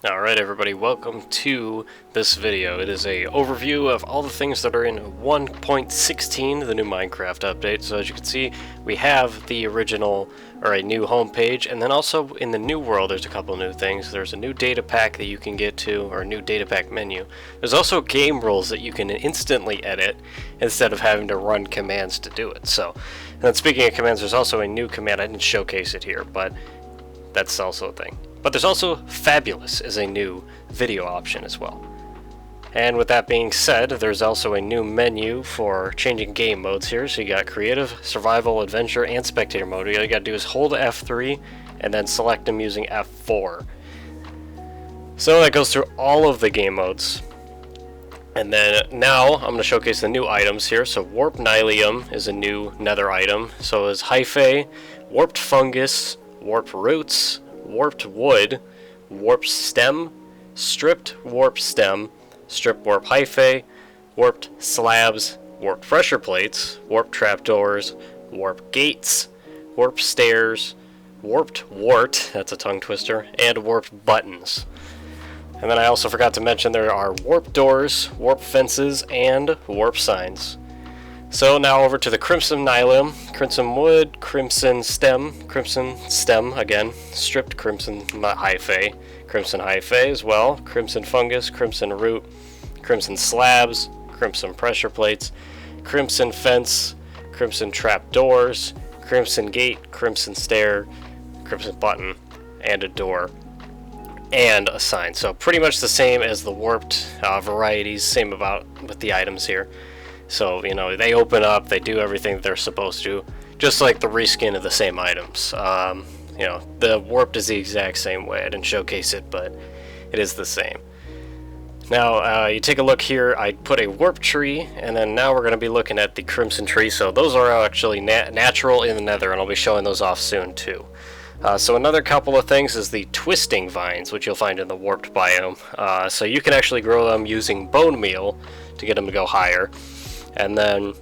Alright everybody, welcome to this video. It is a overview of all the things that are in 1.16, the new Minecraft update. So as you can see, we have the original, or a new homepage, and then also in the new world there's a couple new things. There's a new data pack that you can get to, or a new data pack menu. There's also game rules that you can instantly edit instead of having to run commands to do it. So, and then speaking of commands, there's also a new command. I didn't showcase it here, but that's also a thing. But there's also Fabulous as a new video option as well. And with that being said, there's also a new menu for changing game modes here. So you got Creative, Survival, Adventure, and Spectator mode. All you gotta do is hold F3 and then select them using F4. So that goes through all of the game modes. And then now I'm going to showcase the new items here. So Warped Nylium is a new nether item. So is Hyphae, Warped Fungus, Warped Roots, Warped Wood, Warped Stem, Stripped Warped Stem, Stripped Warp Hyphae, Warped Slabs, Warped Pressure Plates, Warped Trapdoors, Warped Gates, Warped Stairs, Warped Wart, that's a tongue twister, and Warped Buttons. And then I also forgot to mention there are Warped Doors, Warped Fences, and Warped Signs. So now over to the Crimson Nylium, Crimson Wood, Crimson Stem again, Stripped Crimson Hyphae, Crimson Hyphae as well, Crimson Fungus, Crimson Root, Crimson Slabs, Crimson Pressure Plates, Crimson Fence, Crimson Trapdoors, Crimson Gate, Crimson Stair, Crimson Button, and a door, and a sign. So pretty much the same as the Warped varieties, same about with the items here. So, you know, they open up, they do everything that they're supposed to, just like the reskin of the same items. You know, the Warped is the exact same way. I didn't showcase it, but it is the same. Now, you take a look here, I put a Warp Tree, and then now we're going to be looking at the Crimson Tree. So those are actually natural in the Nether, and I'll be showing those off soon, too. So another couple of things is the Twisting Vines, which you'll find in the Warped biome. So you can actually grow them using bone meal to get them to go higher. And then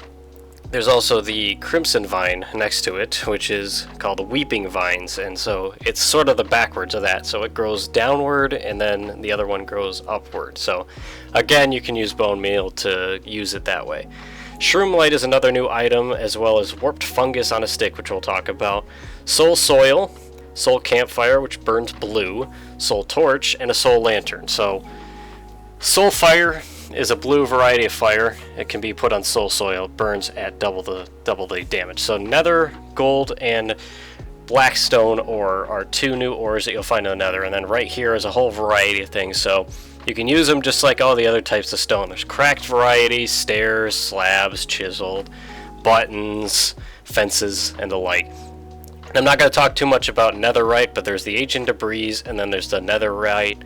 there's also the Crimson Vine next to it, which is called the Weeping Vines, and so it's sort of the backwards of that. So it grows downward, and then the other one grows upward. So again, you can use bone meal to use it that way. Shroom Light is another new item, as well as Warped Fungus on a Stick, which we'll talk about. Soul Soil, Soul Campfire, which burns blue, Soul Torch, and a Soul Lantern. So Soul Fire is a blue variety of fire. It can be put on Soul Soil, burns at double the damage. So Nether, Gold, and Blackstone ore are two new ores that you'll find in the Nether, and then right here is a whole variety of things. So you can use them just like all the other types of stone. There's cracked varieties, stairs, slabs, chiseled, buttons, fences, and the like. And I'm not going to talk too much about netherite, but there's the ancient debris, and then there's the netherite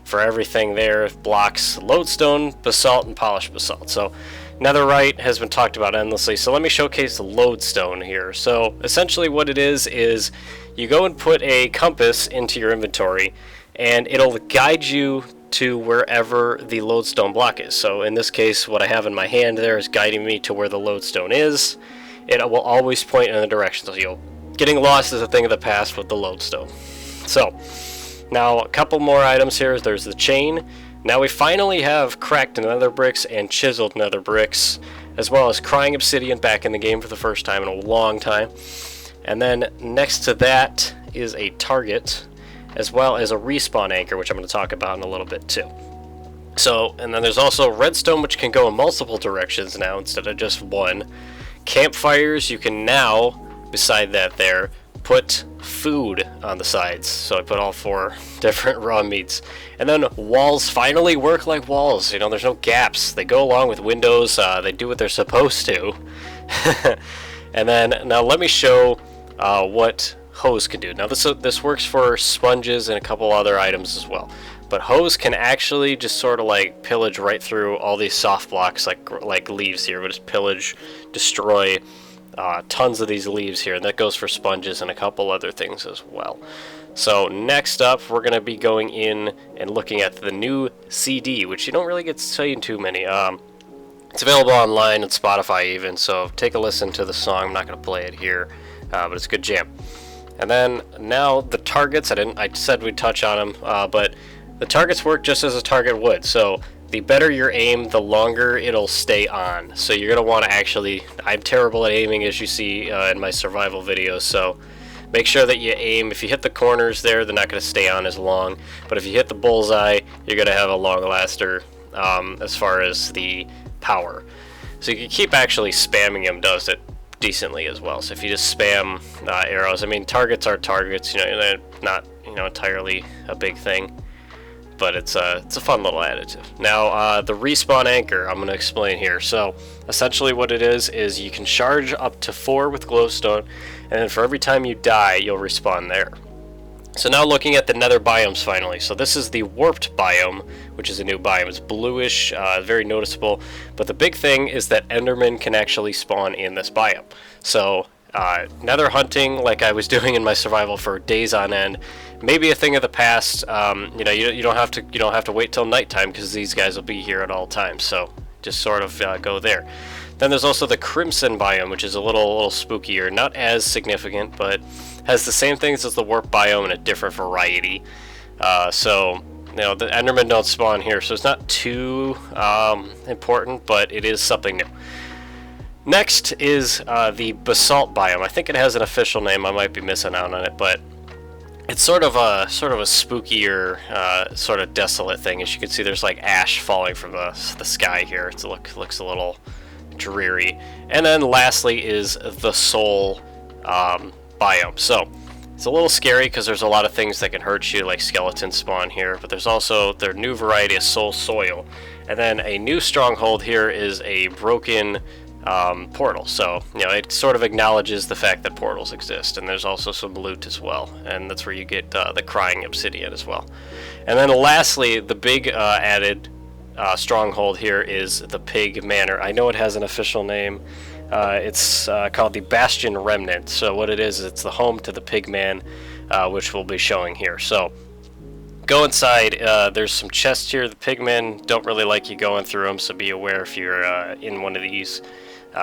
for everything there, blocks, lodestone, basalt, and polished basalt. So netherite has been talked about endlessly, so let me showcase the lodestone here. So essentially what it is you go and put a compass into your inventory, and it'll guide you to wherever the lodestone block is. So in this case, what I have in my hand there is guiding me to where the lodestone is. It will always point in the direction. So getting lost is a thing of the past with the lodestone. So now, a couple more items here. There's the chain. Now we finally have cracked nether bricks and chiseled nether bricks, as well as crying obsidian back in the game for the first time in a long time. And then next to that is a target, as well as a respawn anchor, which I'm going to talk about in a little bit too. So, and then there's also redstone, which can go in multiple directions now instead of just one. Campfires, you can now, beside that there, put food on the sides. So I put all 4 different raw meats. And then walls finally work like walls. You know, there's no gaps. They go along with windows. They do what they're supposed to. And then now let me show what hose can do. Now this works for sponges and a couple other items as well. But hose can actually just sort of like pillage right through all these soft blocks like leaves here. We'll just pillage, destroy tons of these leaves here, and that goes for sponges and a couple other things as well. So next up, we're going to be going in and looking at the new CD, which you don't really get to see too many. It's available online and Spotify even, so take a listen to the song. I'm not going to play it here, but it's a good jam. And then now the targets, I said we'd touch on them, but the targets work just as a target would. So the better your aim, the longer it'll stay on. So you're going to want to actually, I'm terrible at aiming as you see in my survival videos, so make sure that you aim. If you hit the corners there, they're not going to stay on as long. But if you hit the bullseye, you're going to have a long laster as far as the power. So you can keep actually spamming them, does it decently as well. So if you just spam arrows, I mean, targets are targets, you know, they're not, you know, entirely a big thing, but it's a fun little additive. Now the respawn anchor, I'm going to explain here. So essentially what it is you can charge up to 4 with glowstone, and then for every time you die, you'll respawn there. So now looking at the Nether Biomes finally. So this is the warped biome, which is a new biome. It's bluish, very noticeable. But the big thing is that Endermen can actually spawn in this biome. So Nether hunting, like I was doing in my survival for days on end, may be a thing of the past. You know, you don't have to wait till nighttime because these guys will be here at all times. So just sort of go there. Then there's also the Crimson biome, which is a little spookier, not as significant, but has the same things as the warp biome in a different variety. So you know, the Endermen don't spawn here, so it's not too important, but it is something new. Next is the Basalt biome. I think it has an official name. I might be missing out on it, but it's sort of a spookier, sort of desolate thing. As you can see, there's like ash falling from the sky here. It looks a little dreary. And then lastly is the Soul biome. So it's a little scary because there's a lot of things that can hurt you, like skeletons spawn here, but there's also their new variety of Soul Soil. And then a new stronghold here is a broken portal. So you know, it sort of acknowledges the fact that portals exist. And there's also some loot as well, and that's where you get the crying obsidian as well. And then lastly, the big added stronghold here is the Pig Manor. I know it has an official name. It's called the Bastion Remnant. So what it is, it's the home to the Pigman, which we'll be showing here. So go inside. There's some chests here. The Pigmen don't really like you going through them, so be aware if you're in one of these.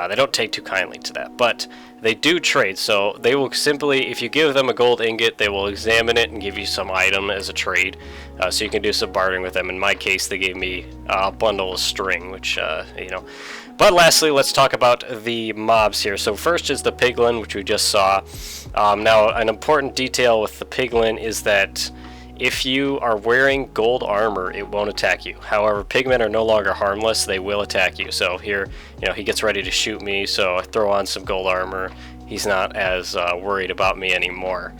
They don't take too kindly to that, but they do trade. So they will simply, if you give them a gold ingot, they will examine it and give you some item as a trade. So you can do some bartering with them. In my case, they gave me a bundle of string, which, you know. But lastly, let's talk about the mobs here. So first is the Piglin, which we just saw. Now, an important detail with the Piglin is that if you are wearing gold armor, it won't attack you. However, pigmen are no longer harmless. They will attack you. So here, you know, he gets ready to shoot me, so I throw on some gold armor. He's not as worried about me anymore.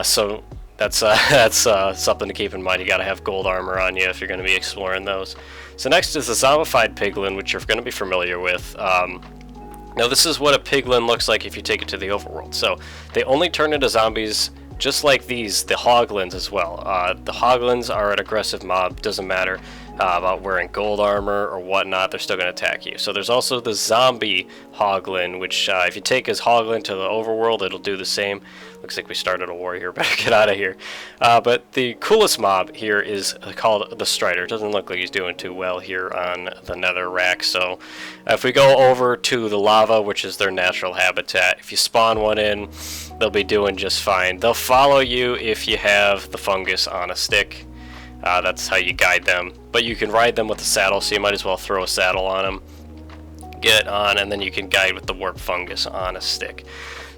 So that's something to keep in mind. You got to have gold armor on you if you're going to be exploring those. So next is the zombified piglin, which you're going to be familiar with. Now this is what a piglin looks like if you take it to the overworld. So they only turn into zombies just like these, the hoglins as well. The hoglins are an aggressive mob, doesn't matter about wearing gold armor or whatnot, they're still going to attack you. So there's also the zombie hoglin, which if you take his hoglin to the overworld, it'll do the same. Looks like we started a war here, better get out of here. But the coolest mob here is called the Strider. Doesn't look like he's doing too well here on the nether rack. So if we go over to the lava, which is their natural habitat, if you spawn one in, they'll be doing just fine. They'll follow you if you have the fungus on a stick. That's how you guide them. But you can ride them with a saddle, so you might as well throw a saddle on them. Get on, and then you can guide with the warp fungus on a stick.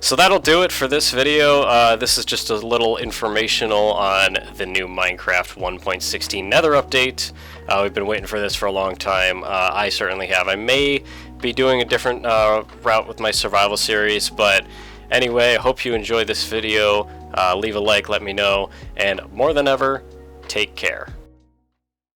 So that'll do it for this video. This is just a little informational on the new Minecraft 1.16 Nether update. We've been waiting for this for a long time. I certainly have. I may be doing a different route with my survival series, but anyway, I hope you enjoyed this video. Leave a like, let me know, and more than ever, take care.